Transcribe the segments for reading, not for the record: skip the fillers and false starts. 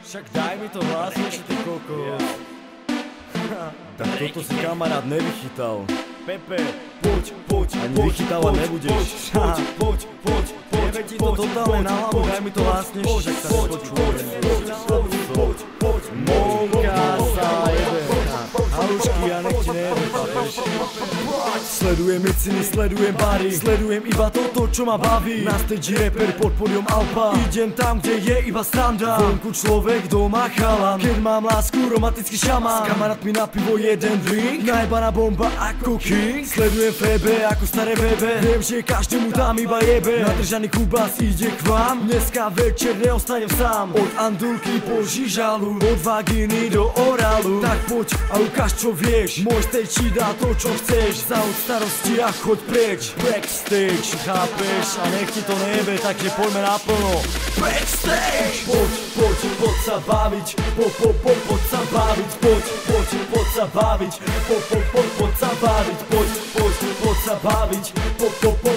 Však daj mi to hlasnejšie, ty kokos. Tak toto si kamarát nevychytal. Pepe, poď, ani vychytávať nebudeš. Poď, jebe ti to totálne na hlavu, daj mi to hlasnejšie, však sa nepočúvaj. Monka sa jebe. Halušky, ja nech ti nejebe, papeš. Sledujem miciny, sledujem bary, sledujem iba toto, čo ma baví. Na stage rapper pod pódium Alpa, idem tam, kde je iba sranda. Vonku človek, doma chalan, keď mám lásku, romantický šaman. S kamarátmi na pivo jeden drink, najbaná bomba ako king. Sledujem Febe ako staré bebe, viem, že každému tam iba jebe. Nadržaný Kubas ide k vám, dneska večer neostanem sám. Od Andulky po Žižalu, od vagíny do orálu. Tak poď a ukáž, čo vieš, môj stage ti dá to, čo chceš. Za od starosti a choď preč. Backstage, chápeš, a nech ti to nejebe, takže poďme naplno. Backstage! Poď sa baviť, poď sa baviť, poď sa baviť, poď sa baviť, poď sa baviť, poď sa baviť, poď sa baviť,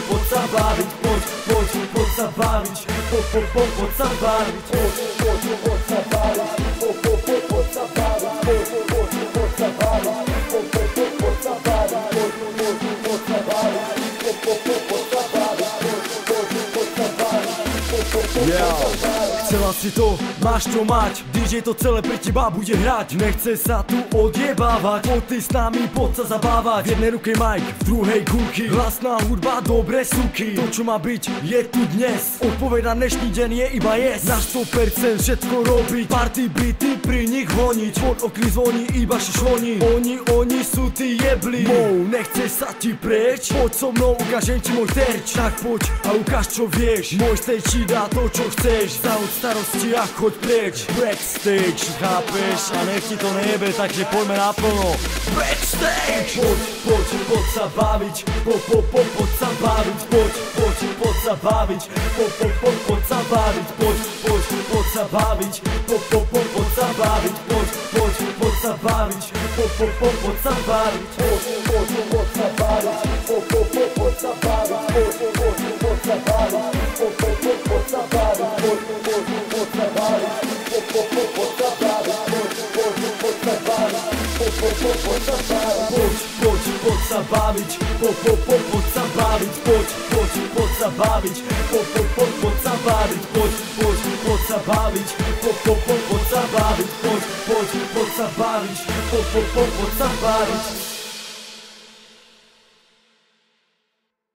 poď sa baviť, poď sa chcela si to, máš čo mať, DJ to celé pre teba bude hrať. Nechce sa tu odjebávať, poď ty s nami, poď sa zabávať. V jednej ruke mic, v druhej kulky, hlasná hudba, dobré suky. To čo má byť, je tu dnes, odpoveď na dnešný deň je iba yes. Na 100% všetko robiť, party beaty pri nich honiť. Pod okny zvoní iba šišvoní, oni sú tí jebli. Mou, nechce sa ti preč, poď so mnou, ukážem ti môj terč. Tak poď a ukáž čo vieš, môj stage ti dá to čo chceš. Za od starosti a choď preč. Backstage, chápeš, a nech ti to nejebe, takže poďme naplno. Backstage! Poď sa baviť, poď sa baviť, poď sa baviť, poď sa baviť, poď sa baviť, poď sa baviť, poď sa baviť, poď sa baviť, poď sa baviť, poď sa baviť, poď sa baviť, poď sa baviť, poď sa baviť, poď sa baviť, poď sa baviť, poď sa baviť, poď sa baviť, poď sa baviť.